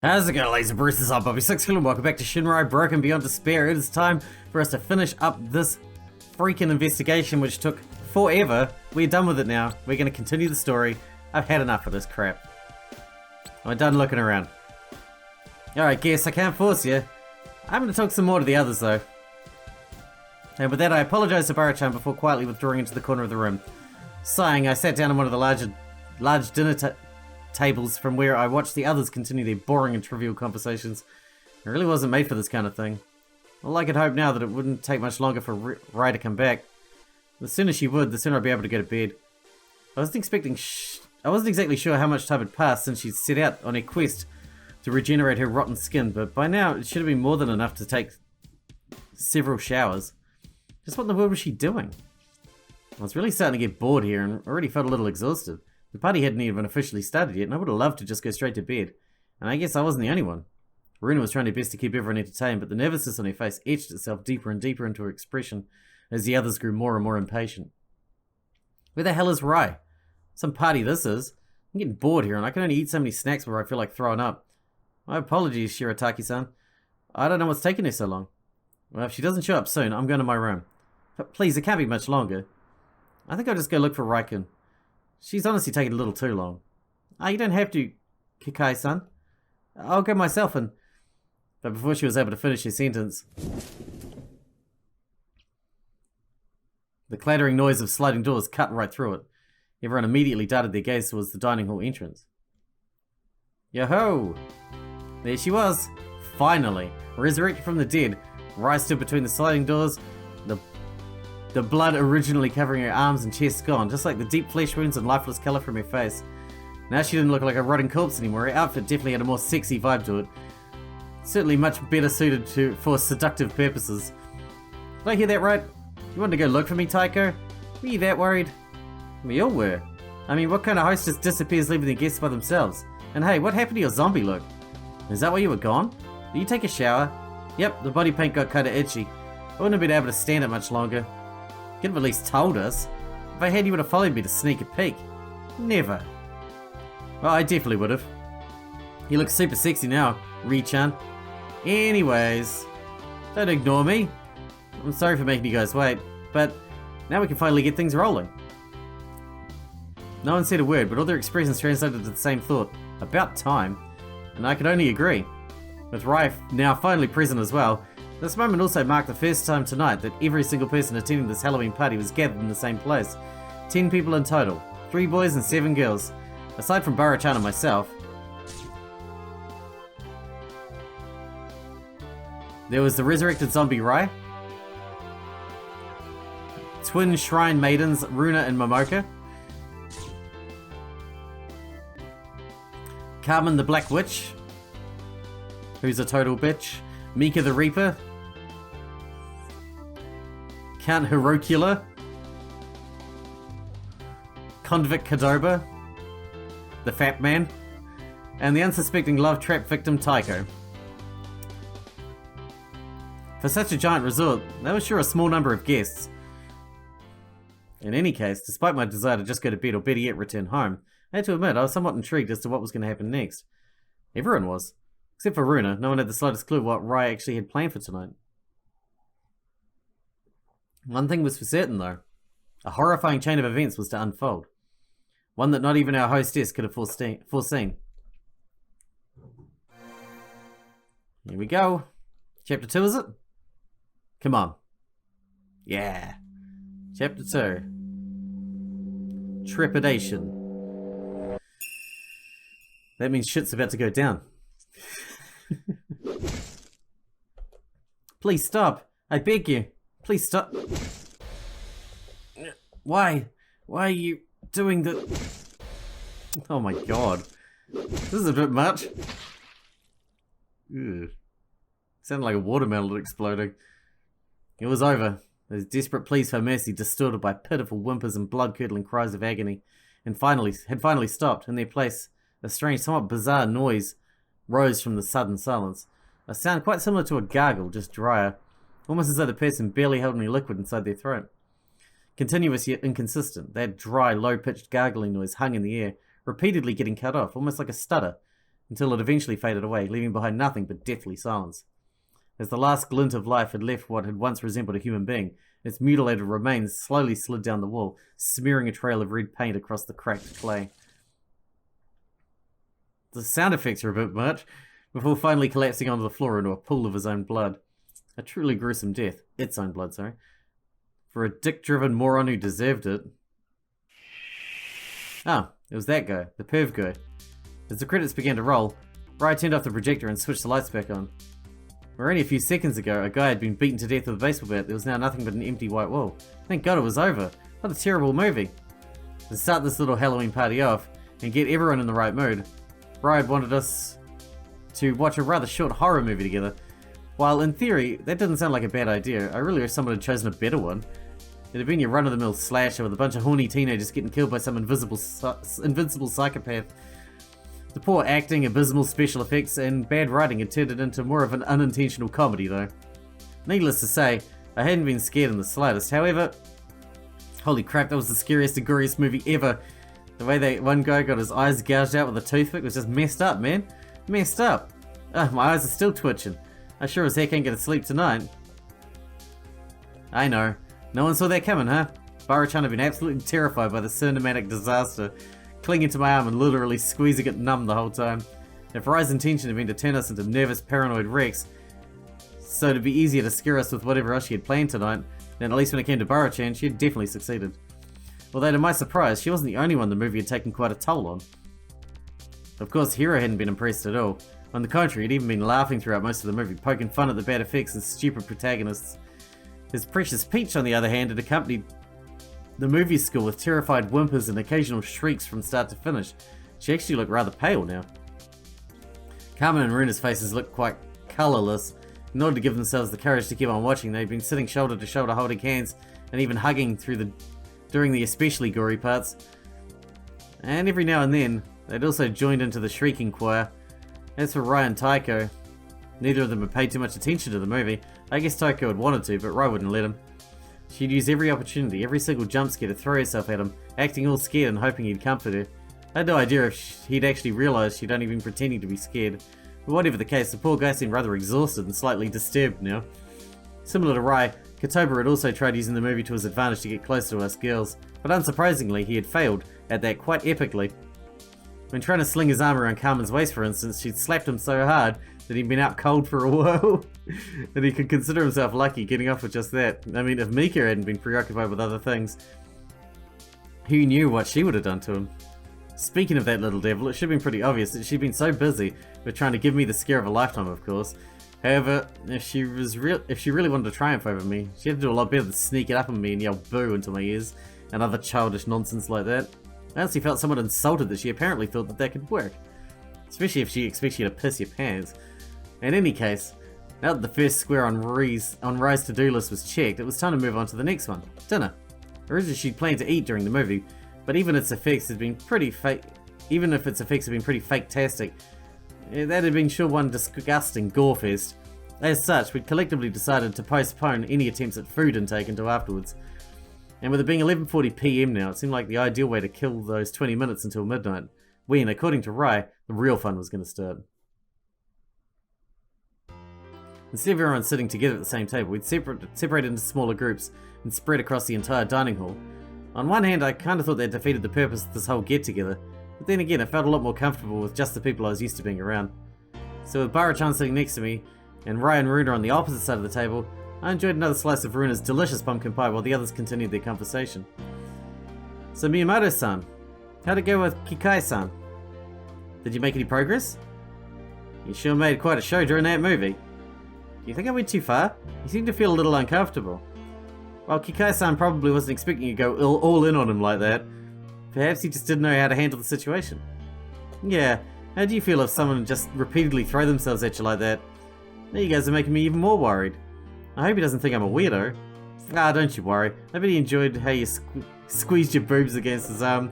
How's it going, ladies and Bruce's? I'm Bobby Sixkilla and welcome back to Shinrai Broken Beyond Despair. It is time for us to finish up this freaking investigation which took forever. We're done with it now. We're going to continue the story. I've had enough of this crap. I'm done looking around. Alright, guess I can't force you. I'm going to talk some more to the others though. And with that, I apologise to Barachan before quietly withdrawing into the corner of the room. Sighing, I sat down on one of the large dinner tables from where I watched the others continue their boring and trivial conversations. I really wasn't made for this kind of thing. All I could hope now that it wouldn't take much longer for Rai to come back. The sooner she would, the sooner I'd be able to go to bed. I wasn't exactly sure how much time had passed since she'd set out on her quest to regenerate her rotten skin, but by now it should have been more than enough to take several showers. Just what in the world was she doing? I was really starting to get bored here and already felt a little exhausted. The party hadn't even officially started yet, and I would have loved to just go straight to bed. And I guess I wasn't the only one. Runa was trying her best to keep everyone entertained, but the nervousness on her face etched itself deeper and deeper into her expression as the others grew more and more impatient. Where the hell is Rai? Some party this is. I'm getting bored here, and I can only eat so many snacks before I feel like throwing up. My apologies, Shirataki-san. I don't know what's taking her so long. Well, if she doesn't show up soon, I'm going to my room. But please, it can't be much longer. I think I'll just go look for Raikun. She's honestly taking a little too long. You don't have to, Kikai-san. I'll go myself and... But before she was able to finish her sentence, the clattering noise of sliding doors cut right through it. Everyone immediately darted their gaze towards the dining hall entrance. Yo-ho! There she was. Finally. Resurrected from the dead, Rai stood between the sliding doors, the blood originally covering her arms and chest gone, just like the deep flesh wounds and lifeless colour from her face. Now she didn't look like a rotting corpse anymore. Her outfit definitely had a more sexy vibe to it. Certainly much better suited for seductive purposes. Did I hear that right? You wanted to go look for me, Taiko? Were you that worried? We all were. I mean, what kind of host just disappears leaving their guests by themselves? And hey, what happened to your zombie look? Is that why you were gone? Did you take a shower? Yep, the body paint got kinda itchy. I wouldn't have been able to stand it much longer. Could have at least told us. If I had, you would have followed me to sneak a peek. Never. Well, I definitely would have. You look super sexy now, Ri-chan. Anyways, don't ignore me. I'm sorry for making you guys wait, but now we can finally get things rolling. No one said a word, but all their expressions translated to the same thought. About time. And I could only agree. With Rai now finally present as well, this moment also marked the first time tonight that every single person attending this Halloween party was gathered in the same place. 10 people in total, 3 boys and 7 girls. Aside from Barachan and myself, there was the resurrected zombie Rai, twin shrine maidens Runa and Momoka, Carmen the Black Witch, who's a total bitch, Mika the Reaper, Count Hirokula, Convict Kadoba, the Fat Man, and the unsuspecting love trap victim Taiko. For such a giant resort, that was sure a small number of guests. In any case, despite my desire to just go to bed or better yet return home, I had to admit I was somewhat intrigued as to what was going to happen next. Everyone was. Except for Runa, no one had the slightest clue what Rai actually had planned for tonight. One thing was for certain though. A horrifying chain of events was to unfold. One that not even our hostess could have foreseen. Here we go. Chapter 2, is it? Come on. Yeah. Chapter 2. Trepidation. That means shit's about to go down. Please stop. I beg you. Please stop. Why? Why are you doing the... Oh my god. This is a bit much. Ugh. Sounded like a watermelon exploding. It was over. Those desperate pleas for mercy distorted by pitiful whimpers and blood-curdling cries of agony, and had finally stopped. In their place, a strange, somewhat bizarre noise rose from the sudden silence. A sound quite similar to a gargle, just drier. Almost as though the person barely held any liquid inside their throat. Continuous yet inconsistent, that dry, low-pitched gargling noise hung in the air, repeatedly getting cut off, almost like a stutter. until it eventually faded away, leaving behind nothing but deathly silence. As the last glint of life had left what had once resembled a human being, its mutilated remains slowly slid down the wall, smearing a trail of red paint across the cracked clay. The sound effects are a bit much, before finally collapsing onto the floor into a pool of his own blood. A truly gruesome death. Its own blood, sorry. For a dick-driven moron who deserved it. Ah, it was that guy, the perv guy. As the credits began to roll, Rai turned off the projector and switched the lights back on. Where only a few seconds ago, a guy had been beaten to death with a baseball bat, there was now nothing but an empty white wall. Thank God it was over. What a terrible movie. To start this little Halloween party off, and get everyone in the right mood, Rai wanted us to watch a rather short horror movie together. While in theory, that didn't sound like a bad idea, I really wish someone had chosen a better one. It had been your run-of-the-mill slasher with a bunch of horny teenagers getting killed by some invincible psychopath. The poor acting, abysmal special effects, and bad writing had turned it into more of an unintentional comedy, though. Needless to say, I hadn't been scared in the slightest. However, holy crap, that was the scariest and goriest movie ever. The way that one guy got his eyes gouged out with a toothpick was just messed up, man. Messed up. My eyes are still twitching. I sure as heck ain't gonna sleep tonight. I know. No one saw that coming, huh? Baro-chan had been absolutely terrified by the cinematic disaster, clinging to my arm and literally squeezing it numb the whole time. If Rai's intention had been to turn us into nervous, paranoid wrecks, so it'd be easier to scare us with whatever else she had planned tonight, then at least when it came to Baro-chan, she had definitely succeeded. Although to my surprise, she wasn't the only one the movie had taken quite a toll on. Of course, Hiro hadn't been impressed at all. On the contrary, he'd even been laughing throughout most of the movie, poking fun at the bad effects and stupid protagonists. His precious Peach, on the other hand, had accompanied the movie score with terrified whimpers and occasional shrieks from start to finish. She actually looked rather pale now. Carmen and Runa's faces looked quite colourless. In order to give themselves the courage to keep on watching, they'd been sitting shoulder to shoulder holding hands and even hugging during the especially gory parts. And every now and then, they'd also joined into the shrieking choir. As for Rai and Taiko, neither of them had paid too much attention to the movie. I guess Taiko had wanted to, but Rai wouldn't let him. She'd use every opportunity, every single jump scare to throw herself at him, acting all scared and hoping he'd comfort her. I had no idea if he'd actually realised she'd only been pretending to be scared. But whatever the case, the poor guy seemed rather exhausted and slightly disturbed now. Similar to Rai, Kotoba had also tried using the movie to his advantage to get closer to us girls, but unsurprisingly he had failed at that quite epically. When trying to sling his arm around Carmen's waist, for instance, she'd slapped him so hard that he'd been out cold for a while, and he could consider himself lucky getting off with just that. I mean, if Mika hadn't been preoccupied with other things, who knew what she would have done to him? Speaking of that little devil, it should have been pretty obvious that she'd been so busy with trying to give me the scare of a lifetime, of course. However, if she really wanted to triumph over me, she had to do a lot better than sneak it up on me and yell boo into my ears, and other childish nonsense like that. I honestly felt somewhat insulted that she apparently thought that could work. Especially if she expects you to piss your pants. In any case, now that the first square on Rai's to-do list was checked, it was time to move on to the next one, dinner. Originally she'd planned to eat during the movie, but even if its effects had been pretty fake-tastic, that had been sure one disgusting gore-fest. As such, we'd collectively decided to postpone any attempts at food intake until afterwards. And with it being 11:40 PM now, it seemed like the ideal way to kill those 20 minutes until midnight, when, according to Rai, the real fun was going to start. Instead of everyone sitting together at the same table, we'd separate into smaller groups and spread across the entire dining hall. On one hand, I kind of thought that defeated the purpose of this whole get-together, but then again, I felt a lot more comfortable with just the people I was used to being around. So with Baro-chan sitting next to me, and Rai and Runa on the opposite side of the table, I enjoyed another slice of Runa's delicious pumpkin pie while the others continued their conversation. So Miyamoto-san, how'd it go with Kikai-san? Did you make any progress? You sure made quite a show during that movie. Do you think I went too far? You seem to feel a little uncomfortable. While Kikai-san probably wasn't expecting you to go all in on him like that, perhaps he just didn't know how to handle the situation. Yeah, how do you feel if someone just repeatedly throw themselves at you like that? Now you guys are making me even more worried. I hope he doesn't think I'm a weirdo. Ah, don't you worry. I bet he enjoyed how you squeezed your boobs against his arm.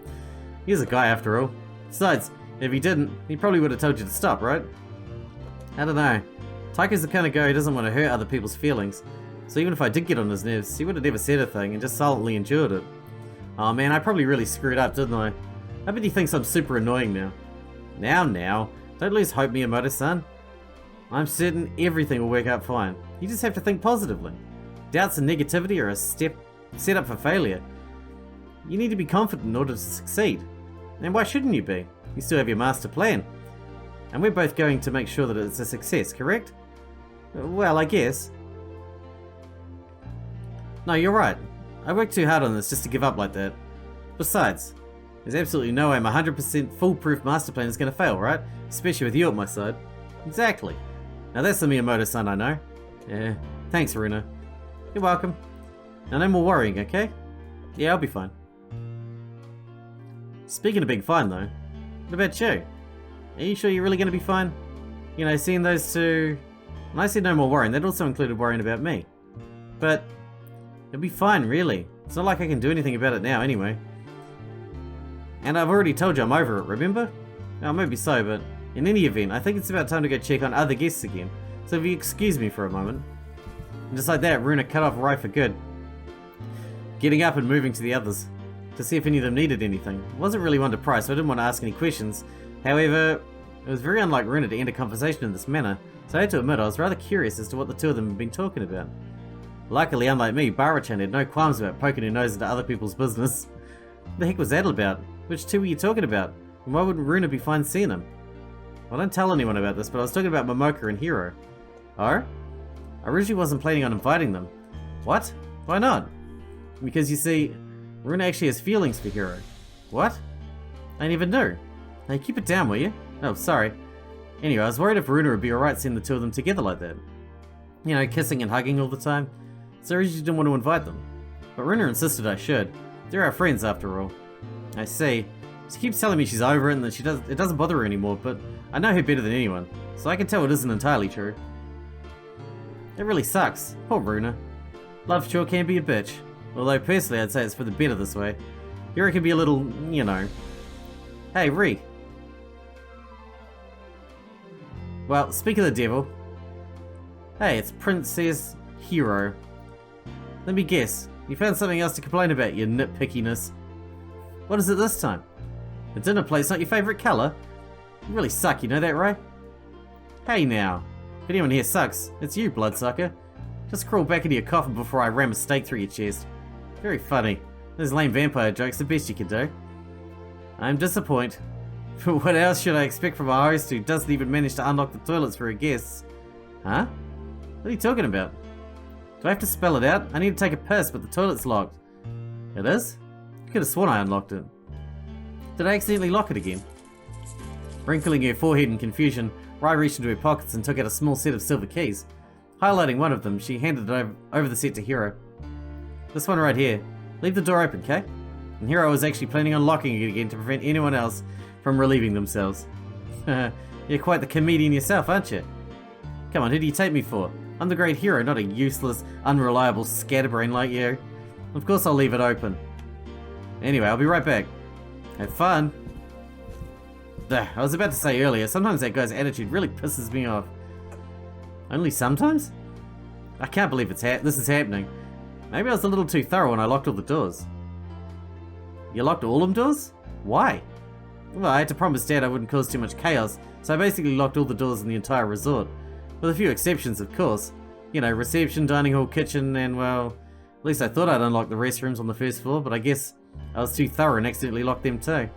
He's a guy after all. Besides, if he didn't, he probably would have told you to stop, right? I don't know. Taiko's the kind of guy who doesn't want to hurt other people's feelings. So even if I did get on his nerves, he would have never said a thing and just silently endured it. Oh man, I probably really screwed up, didn't I? I bet he thinks I'm super annoying now. Now. Don't lose hope, Miyamoto-san. I'm certain everything will work out fine. You just have to think positively. Doubts and negativity are a set up for failure. You need to be confident in order to succeed. And why shouldn't you be? You still have your master plan. And we're both going to make sure that it's a success, correct? Well, I guess. No, you're right. I worked too hard on this just to give up like that. Besides, there's absolutely no way my 100% foolproof master plan is going to fail, right? Especially with you at my side. Exactly. Now that's the Miyamoto-san I know. Yeah, thanks, Runa. You're welcome. Now no more worrying, okay? Yeah, I'll be fine. Speaking of being fine though, what about you? Are you sure you're really going to be fine? You know, seeing those two... When I said no more worrying, that also included worrying about me. But it'll be fine, really. It's not like I can do anything about it now anyway. And I've already told you I'm over it, remember? Now, maybe so, but in any event, I think it's about time to go check on other guests again. So if you excuse me for a moment. And just like that, Runa cut off Rai for good. Getting up and moving to the others, to see if any of them needed anything. I wasn't really one to pry, so I didn't want to ask any questions. However, it was very unlike Runa to end a conversation in this manner, so I had to admit I was rather curious as to what the two of them had been talking about. Luckily, unlike me, Bara-chan had no qualms about poking her nose into other people's business. What the heck was that about? Which two were you talking about? And why wouldn't Runa be fine seeing them? Well, don't tell anyone about this, but I was talking about Momoka and Hiro. Oh? I originally wasn't planning on inviting them. What? Why not? Because you see, Runa actually has feelings for Hiro. What? I didn't even know. Hey, keep it down, will you? Oh, sorry. Anyway, I was worried if Runa would be alright seeing the two of them together like that. You know, kissing and hugging all the time. So I originally didn't want to invite them. But Runa insisted I should. They're our friends after all. I see. She keeps telling me she's over it and that it doesn't bother her anymore, but I know her better than anyone, so I can tell it isn't entirely true. It really sucks. Poor Runa. Love sure can be a bitch. Although personally I'd say it's for the better this way. Hiro can be a little, you know. Hey, Ri. Well, speak of the devil. Hey, it's Princess Hiro. Let me guess, you found something else to complain about, you nitpickiness. What is it this time? The dinner plate's not your favourite colour? You really suck, you know that, right? Hey now, if anyone here sucks, it's you, bloodsucker. Just crawl back into your coffin before I ram a stake through your chest. Very funny. Those lame vampire jokes, the best you can do. I'm disappointed. But what else should I expect from a host who doesn't even manage to unlock the toilets for her guests? Huh? What are you talking about? Do I have to spell it out? I need to take a piss, but the toilet's locked. It is? I could have sworn I unlocked it. Did I accidentally lock it again? Wrinkling her forehead in confusion, Rai reached into her pockets and took out a small set of silver keys. Highlighting one of them, she handed it over the set to Hiro. This one right here. Leave the door open, okay? And Hiro was actually planning on locking it again to prevent anyone else from relieving themselves. You're quite the comedian yourself, aren't you? Come on, who do you take me for? I'm the great Hiro, not a useless, unreliable scatterbrain like you. Of course I'll leave it open. Anyway, I'll be right back. Have fun. I was about to say earlier, sometimes that guy's attitude really pisses me off. Only sometimes? I can't believe this is happening. Maybe I was a little too thorough when I locked all the doors. You locked all them doors? Why? Well, I had to promise Dad I wouldn't cause too much chaos, so I basically locked all the doors in the entire resort. With a few exceptions, of course. You know, reception, dining hall, kitchen, and well... At least I thought I'd unlock the restrooms on the first floor, but I guess I was too thorough and accidentally locked them too.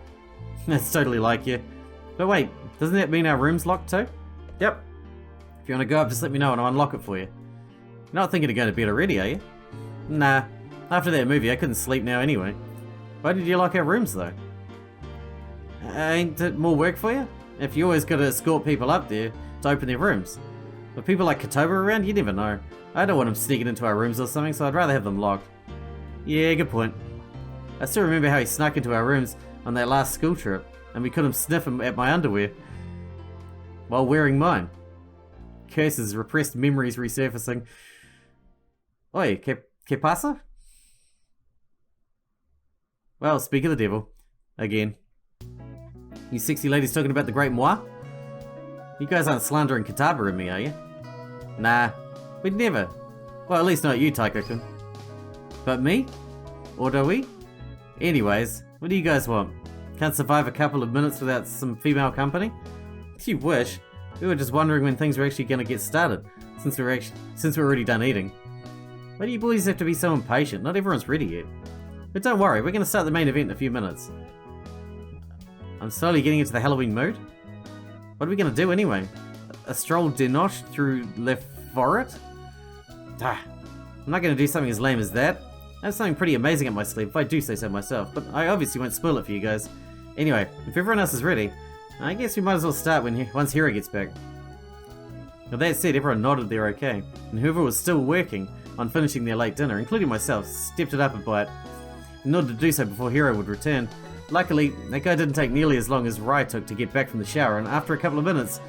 That's totally like you. But wait, doesn't that mean our room's locked too? Yep. If you want to go up, just let me know and I'll unlock it for you. You're not thinking of going to bed already, are you? Nah. After that movie, I couldn't sleep now anyway. Why did you lock our rooms though? Ain't it more work for you? If you always gotta escort people up there to open their rooms. With people like Kotoba around, you never know. I don't want them sneaking into our rooms or something, so I'd rather have them locked. Yeah, good point. I still remember how he snuck into our rooms on that last school trip, and we couldn't sniff him at my underwear while wearing mine. Curses, repressed memories resurfacing. Oi, que pasa? Well, speak of the devil. Again. You sexy ladies talking about the great moi? You guys aren't slandering Kotoba and me, are you? Nah, we'd never. Well, at least not you, Taiko-kun. But me? Or do we? Anyways, what do you guys want? Can't survive a couple of minutes without some female company? You wish. We were just wondering when things were actually going to get started, since we're already done eating. Why do you boys have to be so impatient? Not everyone's ready yet. But don't worry, we're going to start the main event in a few minutes. I'm slowly getting into the Halloween mood. What are we going to do anyway? A stroll de noche through Le Forêt? I'm not going to do something as lame as that. I have something pretty amazing up my sleeve, if I do say so myself, but I obviously won't spoil it for you guys. Anyway, if everyone else is ready, I guess we might as well start once Hiro gets back. With that said, everyone nodded they're okay, and whoever was still working on finishing their late dinner, including myself, stepped it up a bite, in order to do so before Hiro would return. Luckily, that guy didn't take nearly as long as Rai took to get back from the shower, and after a couple of minutes,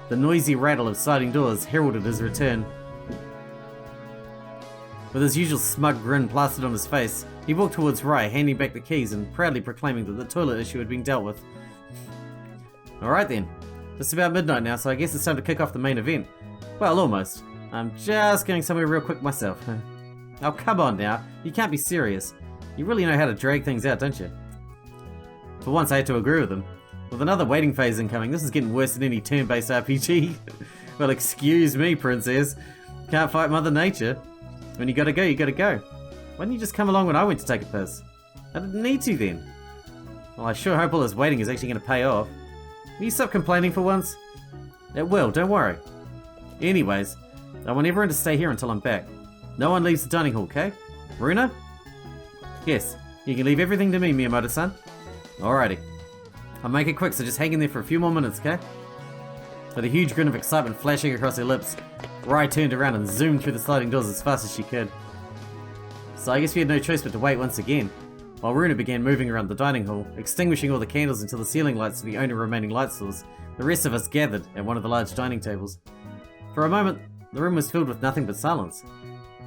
the noisy rattle of sliding doors heralded his return. With his usual smug grin plastered on his face, he walked towards Rai, handing back the keys and proudly proclaiming that the toilet issue had been dealt with. Alright then, it's about midnight now, so I guess it's time to kick off the main event. Well, almost. I'm just going somewhere real quick myself. Oh, come on now, you can't be serious. You really know how to drag things out, don't you? For once I had to agree with him. With another waiting phase incoming, this is getting worse than any turn-based RPG. Well, excuse me, princess. Can't fight Mother Nature. When you gotta go, you gotta go. Why didn't you just come along when I went to take a piss? I didn't need to then. Well, I sure hope all this waiting is actually going to pay off. Will you stop complaining for once? It will, don't worry. Anyways, I want everyone to stay here until I'm back. No one leaves the dining hall, okay? Runa? Yes, you can leave everything to me, Miyamoto-san. Alrighty. I'll make it quick, so just hang in there for a few more minutes, okay? With a huge grin of excitement flashing across her lips, Rai turned around and zoomed through the sliding doors as fast as she could. So I guess we had no choice but to wait once again, while Runa began moving around the dining hall, extinguishing all the candles until the ceiling lights were the only remaining light source. The rest of us gathered at one of the large dining tables. For a moment, the room was filled with nothing but silence.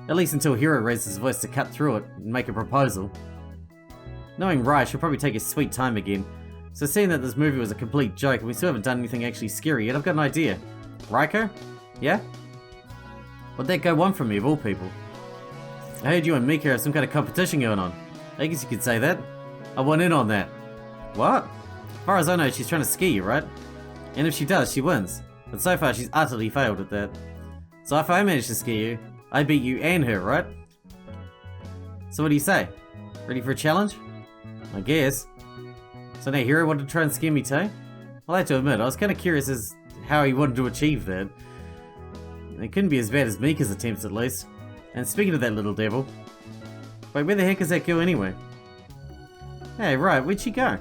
At least until Hiro raised his voice to cut through it and make a proposal. Knowing Rai, she'll probably take his sweet time again. So seeing that this movie was a complete joke and we still haven't done anything actually scary yet, I've got an idea. Raiko? Yeah? What'd that guy want from me, of all people? I heard you and Mika have some kind of competition going on. I guess you could say that. I want in on that. What? As far as I know, she's trying to scare you, right? And if she does, she wins. But so far, she's utterly failed at that. So if I manage to scare you, I beat you and her, right? So what do you say? Ready for a challenge? I guess. So now Hiro wanted to try and scare me too? I'll have to admit, I was kind of curious as how he wanted to achieve that. It couldn't be as bad as Mika's attempts at least. And speaking of that little devil, wait, where the heck is that girl anyway? Hey, right, where'd she go?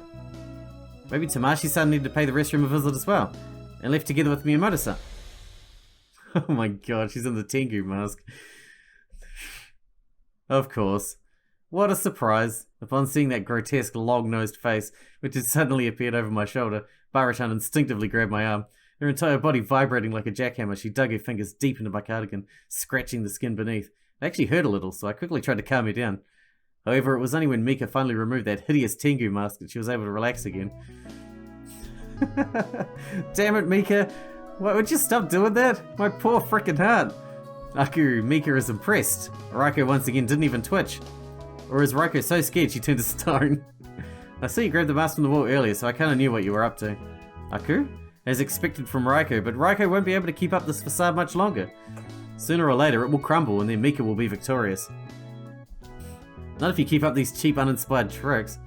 Maybe Tamashi-san needed to pay the restroom a visit as well, and left together with Miyamoto-san. Oh my god, she's in the Tengu mask. Of course. What a surprise. Upon seeing that grotesque long-nosed face, which had suddenly appeared over my shoulder, Baruchan instinctively grabbed my arm. Her entire body vibrating like a jackhammer, she dug her fingers deep into my cardigan, scratching the skin beneath. It actually hurt a little, so I quickly tried to calm her down. However, it was only when Mika finally removed that hideous Tengu mask that she was able to relax again. Damn it, Mika! Why would you stop doing that? My poor frickin' heart! Mika is impressed. Raiko once again didn't even twitch. Or is Raiko so scared she turned to stone? I saw you grab the mask from the wall earlier, so I kinda knew what you were up to. Aku? As expected from Raiko, but Raiko won't be able to keep up this facade much longer. Sooner or later, it will crumble and then Mika will be victorious. Not if you keep up these cheap, uninspired tricks.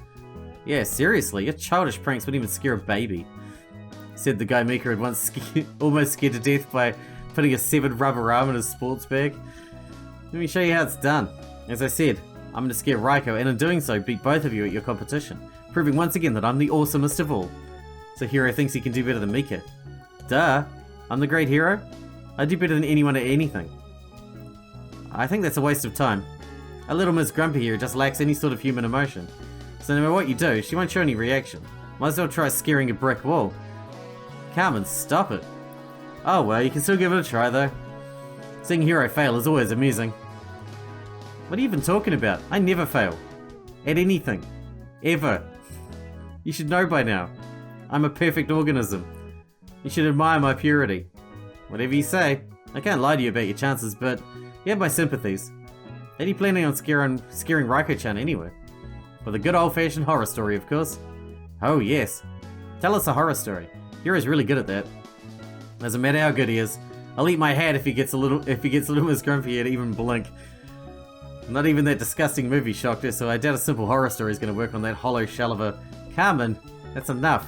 Yeah, seriously, your childish pranks wouldn't even scare a baby. Said the guy Mika had once almost scared to death by putting a severed rubber arm in his sports bag. Let me show you how it's done. As I said, I'm going to scare Raiko, and in doing so, beat both of you at your competition, proving once again that I'm the awesomest of all. So Hiro thinks he can do better than Mika. Duh, I'm the great hero. I do better than anyone at anything. I think that's a waste of time. A little Miss Grumpy here just lacks any sort of human emotion. So no matter what you do, she won't show any reaction. Might as well try scaring a brick wall. Carmen, stop it. Oh well, you can still give it a try though. Seeing Hiro fail is always amusing. What are you even talking about? I never fail. At anything. Ever. You should know by now. I'm a perfect organism. You should admire my purity. Whatever you say. I can't lie to you about your chances, but you have my sympathies. How are you planning on scaring Raiko-chan anyway? With a good old-fashioned horror story, of course. Oh yes. Tell us a horror story. Hiro's really good at that. Doesn't matter how good he is. I'll eat my hat if he gets a little as grumpy to even blink. Not even that disgusting movie shocked her, so I doubt a simple horror story is going to work on that hollow shell of a Carmen. That's enough.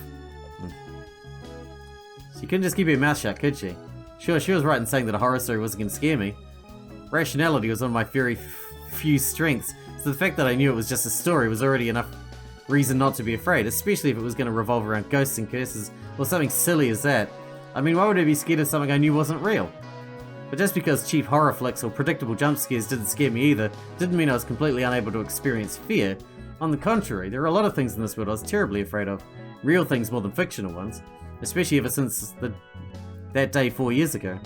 She couldn't just keep her mouth shut, could she? Sure, she was right in saying that a horror story wasn't going to scare me. Rationality was one of my very few strengths, so the fact that I knew it was just a story was already enough reason not to be afraid, especially if it was going to revolve around ghosts and curses, or something silly as that. I mean, why would I be scared of something I knew wasn't real? But just because cheap horror flicks or predictable jump scares didn't scare me either, didn't mean I was completely unable to experience fear. On the contrary, there are a lot of things in this world I was terribly afraid of. Real things more than fictional ones. Especially ever since that day 4 years ago.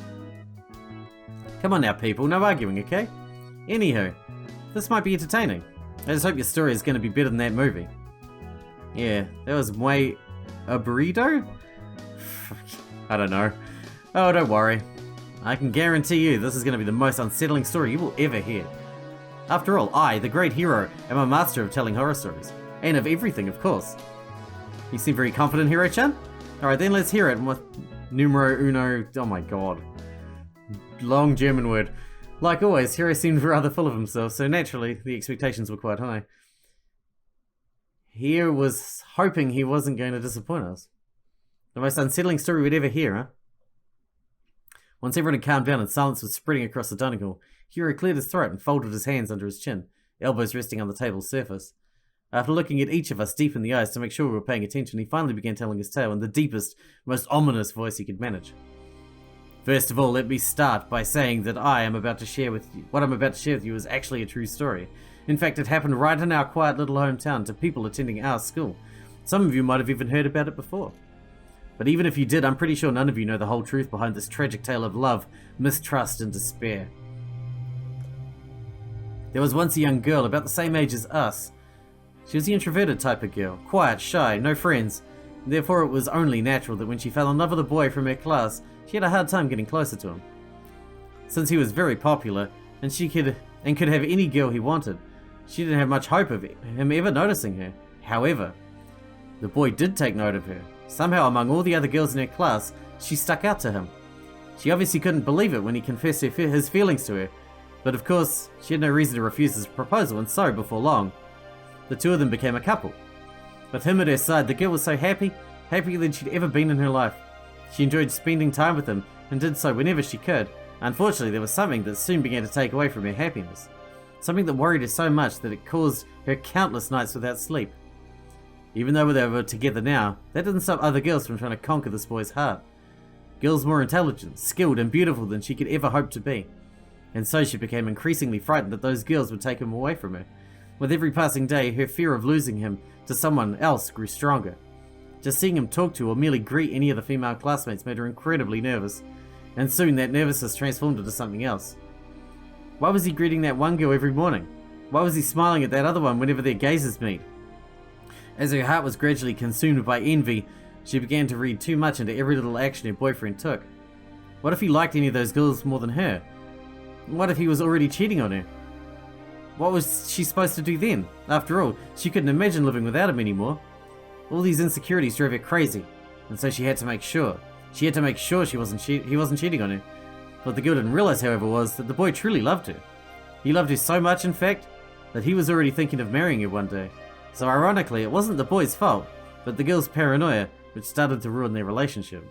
Come on now, people, no arguing, okay? Anywho, this might be entertaining. I just hope your story is going to be better than that movie. Yeah, that was way... a burrito? I don't know. Oh, don't worry. I can guarantee you this is going to be the most unsettling story you will ever hear. After all, I, the great Hiro, am a master of telling horror stories. And of everything, of course. You seem very confident, Hiro-chan? Alright, then let's hear it with numero uno... oh my god. Long German word. Like always, Hiro seemed rather full of himself, so naturally, the expectations were quite high. Hiro was hoping he wasn't going to disappoint us. The most unsettling story we'd ever hear, huh? Once everyone had calmed down and silence was spreading across the dining hall, Hiro cleared his throat and folded his hands under his chin, elbows resting on the table's surface. After looking at each of us deep in the eyes to make sure we were paying attention, he finally began telling his tale in the deepest, most ominous voice he could manage. First of all, let me start by saying that what I'm about to share with you is actually a true story. In fact, it happened right in our quiet little hometown to people attending our school. Some of you might have even heard about it before. But even if you did, I'm pretty sure none of you know the whole truth behind this tragic tale of love, mistrust, and despair. There was once a young girl about the same age as us. She was the introverted type of girl, quiet, shy, no friends. Therefore, it was only natural that when she fell in love with a boy from her class, she had a hard time getting closer to him. Since he was very popular, and could have any girl he wanted, she didn't have much hope of him ever noticing her. However, the boy did take note of her. Somehow, among all the other girls in her class, she stuck out to him. She obviously couldn't believe it when he confessed his feelings to her, but of course, she had no reason to refuse his proposal, and so, before long, the two of them became a couple. With him at her side, the girl was so happier than she'd ever been in her life. She enjoyed spending time with him, and did so whenever she could. Unfortunately, there was something that soon began to take away from her happiness. Something that worried her so much that it caused her countless nights without sleep. Even though they were together now, that didn't stop other girls from trying to conquer this boy's heart. Girls more intelligent, skilled, and beautiful than she could ever hope to be. And so she became increasingly frightened that those girls would take him away from her. With every passing day, her fear of losing him to someone else grew stronger. Just seeing him talk to or merely greet any of the female classmates made her incredibly nervous, and soon that nervousness transformed into something else. Why was he greeting that one girl every morning? Why was he smiling at that other one whenever their gazes meet? As her heart was gradually consumed by envy, she began to read too much into every little action her boyfriend took. What if he liked any of those girls more than her? What if he was already cheating on her? What was she supposed to do then? After all, she couldn't imagine living without him anymore. All these insecurities drove her crazy, and so she had to make sure. She had to make sure he wasn't cheating on her. What the girl didn't realize, however, was that the boy truly loved her. He loved her so much, in fact, that he was already thinking of marrying her one day. So ironically, it wasn't the boy's fault, but the girl's paranoia, which started to ruin their relationship.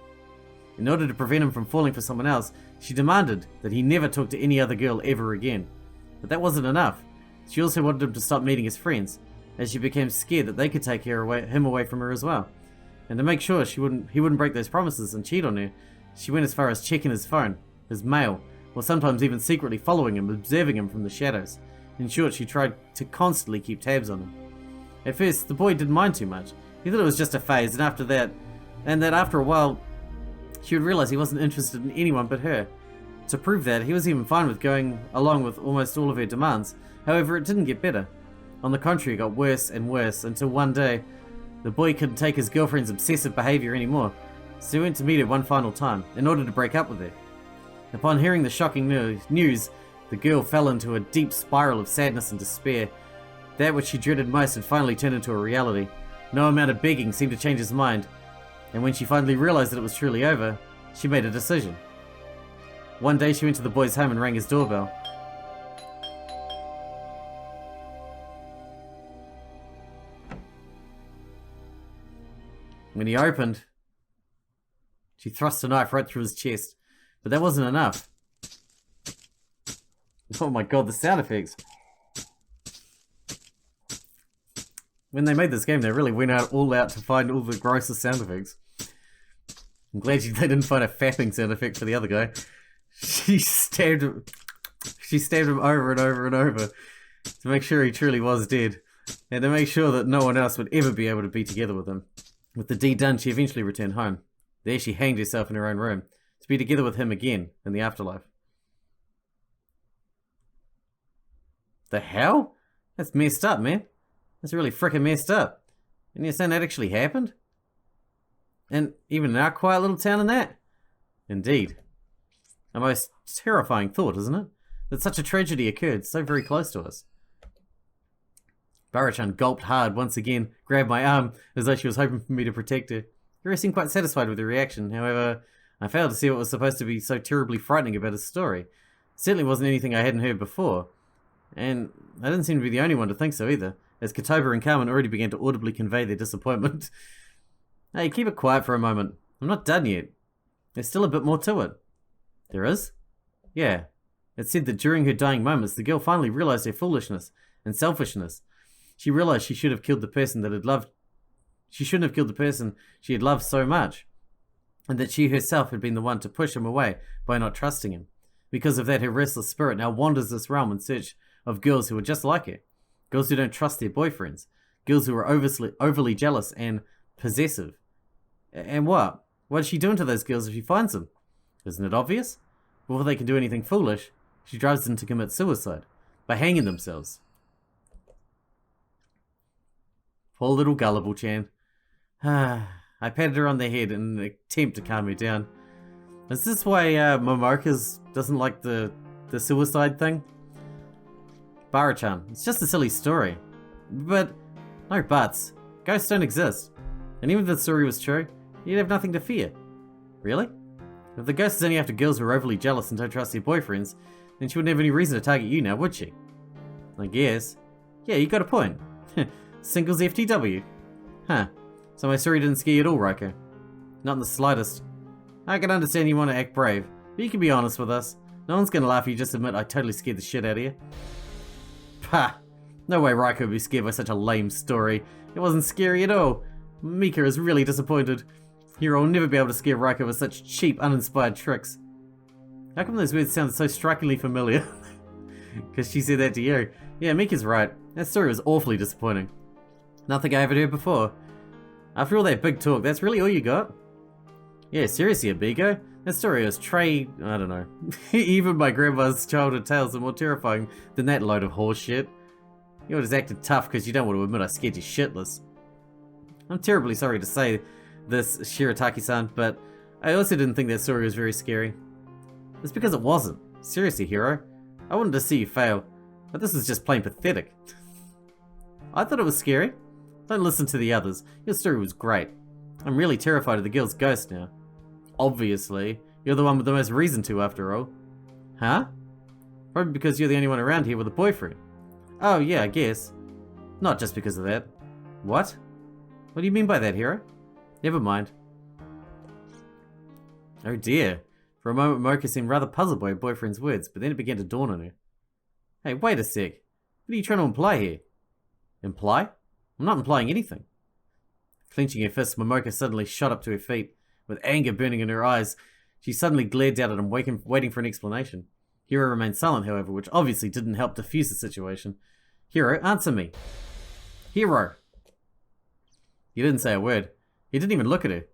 In order to prevent him from falling for someone else, she demanded that he never talk to any other girl ever again. But that wasn't enough. She also wanted him to stop meeting his friends, as she became scared that they could take him away from her as well. And to make sure he wouldn't break those promises and cheat on her, she went as far as checking his phone, his mail, or sometimes even secretly following him, observing him from the shadows. In short, she tried to constantly keep tabs on him. At first, the boy didn't mind too much. He thought it was just a phase, and that after a while, she would realize he wasn't interested in anyone but her. To prove that, he was even fine with going along with almost all of her demands. However, it didn't get better. On the contrary, it got worse and worse, until one day, the boy couldn't take his girlfriend's obsessive behavior anymore, so he went to meet her one final time, in order to break up with her. Upon hearing the shocking news, the girl fell into a deep spiral of sadness and despair. That which she dreaded most had finally turned into a reality. No amount of begging seemed to change his mind, and when she finally realized that it was truly over, She made a decision. One day she went to the boy's home and rang his doorbell. When he opened, she thrust a knife right through his chest. But that wasn't enough. Oh my god, the sound effects. When they made this game, they really went all out to find all the grossest sound effects. I'm glad they didn't find a fapping sound effect for the other guy. She stabbed him over and over and over to make sure he truly was dead, and to make sure that no one else would ever be able to be together with him. With the deed done, she eventually returned home. There she hanged herself in her own room, to be together with him again in the afterlife. The hell? That's messed up, man. That's really frickin' messed up. And you're saying that actually happened? And even in our quiet little town and that? Indeed. A most terrifying thought, isn't it? That such a tragedy occurred so very close to us. Barachan gulped hard once again, grabbed my arm, as though she was hoping for me to protect her. Hiro seemed quite satisfied with the reaction. However, I failed to see what was supposed to be so terribly frightening about his story. It certainly wasn't anything I hadn't heard before. And I didn't seem to be the only one to think so either, as Kotoba and Carmen already began to audibly convey their disappointment. Hey, keep it quiet for a moment. I'm not done yet. There's still a bit more to it. There is? Yeah. It said that during her dying moments, the girl finally realized her foolishness and selfishness. She realized she should have killed the person that had loved. She shouldn't have killed the person she had loved so much, and that she herself had been the one to push him away by not trusting him. Because of that, her restless spirit now wanders this realm in search of girls who are just like her. Girls who don't trust their boyfriends. Girls who are overly jealous and possessive. And what? What is she doing to those girls if she finds them? Isn't it obvious? Before they can do anything foolish, she drives them to commit suicide by hanging themselves. Poor little gullible Chan. I patted her on the head in an attempt to calm her down. Is this why Momoka doesn't like the suicide thing? Barachan, it's just a silly story. But, no buts. Ghosts don't exist. And even if the story was true, you'd have nothing to fear. Really? If the ghost is only after girls who are overly jealous and don't trust their boyfriends, then she wouldn't have any reason to target you now, would she? I guess. Yeah, you got a point. Singles FTW. Huh. So my story didn't scare you at all, Raiko? Not in the slightest. I can understand you want to act brave, but you can be honest with us. No one's gonna laugh if you just admit I totally scared the shit out of you. Pah! No way Raiko would be scared by such a lame story. It wasn't scary at all. Mika is really disappointed. Hiro will never be able to scare Raiko with such cheap, uninspired tricks. How come those words sound so strikingly familiar? Because she said that to you. Yeah, Mika's right. That story was awfully disappointing. Nothing I ever heard before. After all that big talk, that's really all you got? Yeah, seriously, Abigo. That story was I don't know. Even my grandma's childhood tales are more terrifying than that load of horse shit. You're just acting tough because you don't want to admit I scared you shitless. I'm terribly sorry to say this, Shirataki-san, but I also didn't think that story was very scary. It's because it wasn't. Seriously, Hiro. I wanted to see you fail, but this is just plain pathetic. I thought it was scary. Don't listen to the others. Your story was great. I'm really terrified of the girl's ghost now. Obviously, you're the one with the most reason to, after all. Huh? Probably because you're the only one around here with a boyfriend. Oh, yeah, I guess. Not just because of that. What? What do you mean by that, Hiro? Never mind. Oh dear. For a moment, Mocha seemed rather puzzled by her boyfriend's words, but then it began to dawn on her. Hey, wait a sec. What are you trying to imply here? Imply? I'm not implying anything. Clenching her fists, Momoka suddenly shot up to her feet. With anger burning in her eyes, she suddenly glared down at him, waiting for an explanation. Hiro remained silent, however, which obviously didn't help defuse the situation. Hiro, answer me. Hiro! He didn't say a word. He didn't even look at her.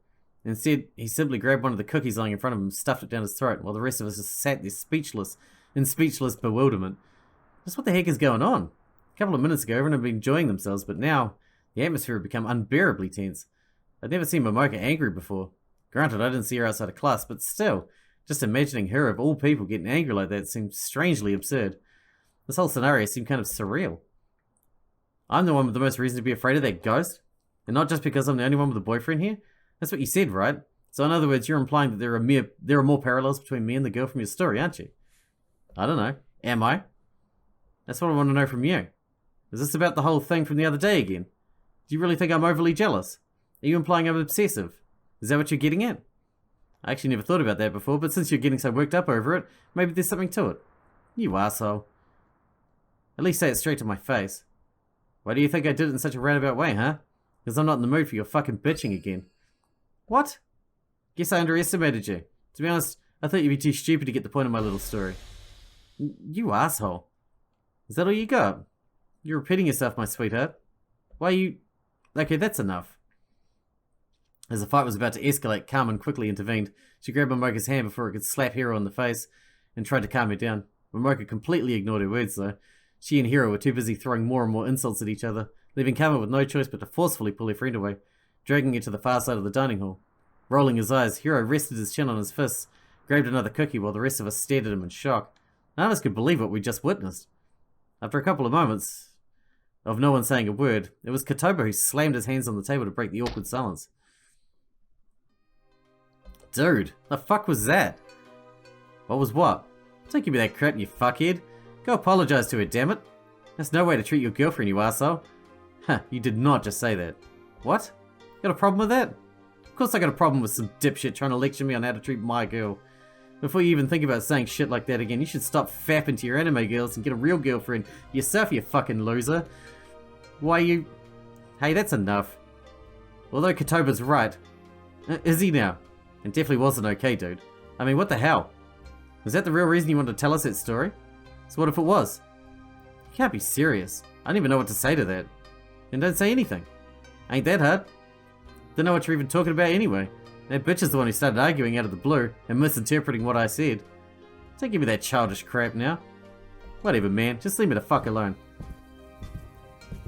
Instead, he simply grabbed one of the cookies lying in front of him and stuffed it down his throat, while the rest of us just sat there in speechless bewilderment. Just what the heck is going on? A couple of minutes ago, everyone had been enjoying themselves, but now, the atmosphere had become unbearably tense. I'd never seen Momoka angry before. Granted, I didn't see her outside of class, but still, just imagining her of all people getting angry like that seemed strangely absurd. This whole scenario seemed kind of surreal. I'm the one with the most reason to be afraid of that ghost? And not just because I'm the only one with a boyfriend here? That's what you said, right? So in other words, you're implying that there are more parallels between me and the girl from your story, aren't you? I don't know. Am I? That's what I want to know from you. Is this about the whole thing from the other day again? Do you really think I'm overly jealous? Are you implying I'm obsessive? Is that what you're getting at? I actually never thought about that before, but since you're getting so worked up over it, maybe there's something to it. You asshole. At least say it straight to my face. Why do you think I did it in such a roundabout way, huh? Because I'm not in the mood for your fucking bitching again. What? Guess I underestimated you. To be honest, I thought you'd be too stupid to get the point of my little story. You asshole. Is that all you got? You're repeating yourself, my sweetheart. Why you... Okay, that's enough. As the fight was about to escalate, Carmen quickly intervened. She grabbed Momoka's hand before it could slap Hiro in the face and tried to calm her down. Momoka completely ignored her words, though. She and Hiro were too busy throwing more and more insults at each other, leaving Carmen with no choice but to forcefully pull her friend away, dragging her to the far side of the dining hall. Rolling his eyes, Hiro rested his chin on his fists, grabbed another cookie while the rest of us stared at him in shock. None of us could believe what we just witnessed. After a couple of moments of no one saying a word, it was Kotoba who slammed his hands on the table to break the awkward silence. Dude, the fuck was that? What was what? Don't give me that crap, you fuckhead. Go apologize to her, dammit. That's no way to treat your girlfriend, you arsehole. Huh, you did not just say that. What? Got a problem with that? Of course I got a problem with some dipshit trying to lecture me on how to treat my girl. Before you even think about saying shit like that again, you should stop fapping to your anime girls and get a real girlfriend yourself, you fucking loser. Why you... Hey, that's enough. Although Kotoba's right. Is he now? It definitely wasn't okay, dude. I mean, what the hell? Was that the real reason you wanted to tell us that story? So what if it was? You can't be serious. I don't even know what to say to that. And don't say anything. Ain't that hard? Don't know what you're even talking about anyway. That bitch is the one who started arguing out of the blue and misinterpreting what I said. Don't give me that childish crap now. Whatever, man. Just leave me the fuck alone.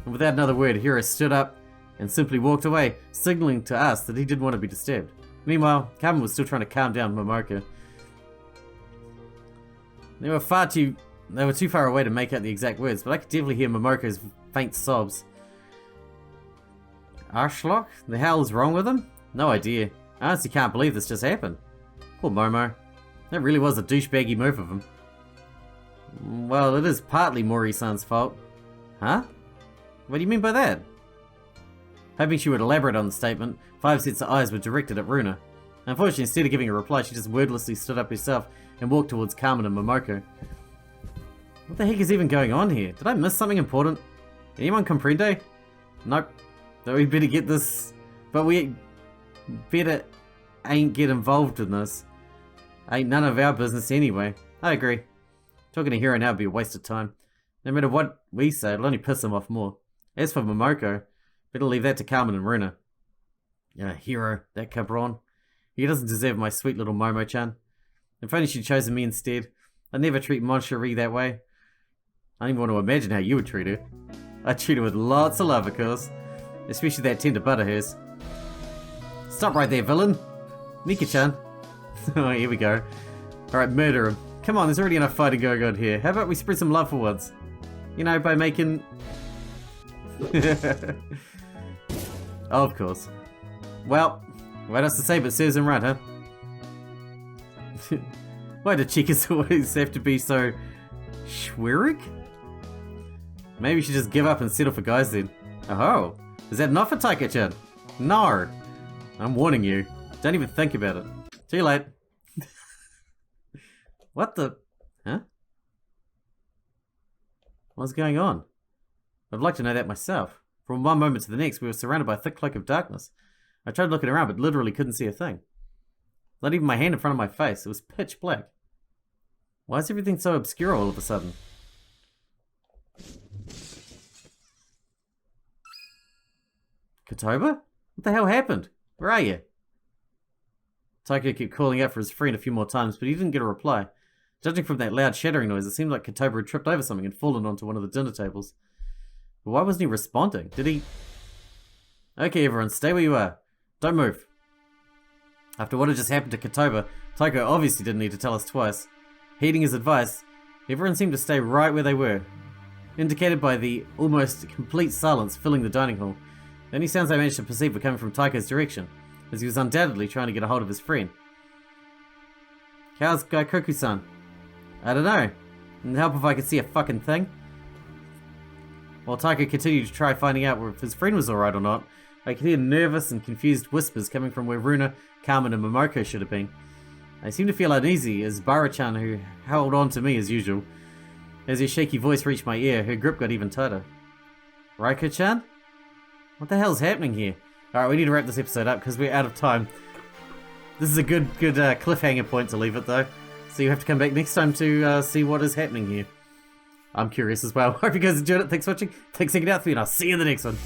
And without another word, Hiro stood up and simply walked away, signaling to us that he didn't want to be disturbed. Meanwhile, Carmen was still trying to calm down Momoka. They were too far away to make out the exact words, but I could definitely hear Momoka's faint sobs. Arschloch? The hell is wrong with him? No idea. I honestly can't believe this just happened. Poor Momo. That really was a douchebaggy move of him. Well, it is partly Mori-san's fault. Huh? What do you mean by that? Hoping she would elaborate on the statement, 5 sets of eyes were directed at Runa. Unfortunately, instead of giving a reply, she just wordlessly stood up herself and walked towards Carmen and Momoko. What the heck is even going on here? Did I miss something important? Anyone comprende? Nope. So we better get this... But we better ain't get involved in this. Ain't none of our business anyway. I agree. Talking to Hiro now would be a waste of time. No matter what we say, it'll only piss him off more. As for Momoko, better leave that to Carmen and Runa. Hiro, that cabron. He doesn't deserve my sweet little Momo-chan. If only she'd chosen me instead. I'd never treat Mon Cherie that way. I don't even want to imagine how you would treat her. I'd treat her with lots of love, of course. Especially that tender butt of hers. Stop right there, villain! Mika-chan. Oh, here we go. Alright, murder him. Come on, there's already enough fighting going on here. How about we spread some love for once? You know, by making... Oh, of course. Well, what else to say but serves him right, huh? Why do chicas always have to be so... schwierig? Maybe you should just give up and settle for guys then. Oh, is that enough for Taika-chan? No! I'm warning you. Don't even think about it. Too late. What the... Huh? What's going on? I'd like to know that myself. From one moment to the next, we were surrounded by a thick cloak of darkness. I tried looking around, but literally couldn't see a thing. Not even my hand in front of my face. It was pitch black. Why is everything so obscure all of a sudden? Kotoba? What the hell happened? Where are you? Taika kept calling out for his friend a few more times, but he didn't get a reply. Judging from that loud shattering noise, it seemed like Kotoba had tripped over something and fallen onto one of the dinner tables. But why wasn't he responding? Did he... Okay, everyone, stay where you are. Don't move. After what had just happened to Kotoba, Taika obviously didn't need to tell us twice. Heeding his advice, everyone seemed to stay right where they were, indicated by the almost complete silence filling the dining hall. The only sounds I managed to perceive were coming from Taika's direction. as he was undoubtedly trying to get a hold of his friend. How's Gaikoku-san? I don't know. It'd help if I could see a fucking thing. While Taiko continued to try finding out if his friend was alright or not, I could hear nervous and confused whispers coming from where Runa, Carmen, and Momoko should have been. I seemed to feel uneasy as Bara-chan, who held on to me as usual. As her shaky voice reached my ear, her grip got even tighter. Raiko-chan? What the hell's happening here? Alright, we need to wrap this episode up because we're out of time. This is a good cliffhanger point to leave it though. So you have to come back next time to see what is happening here. I'm curious as well. Hope you guys enjoyed it. Thanks for watching. Thanks for hanging out with me, and I'll see you in the next one.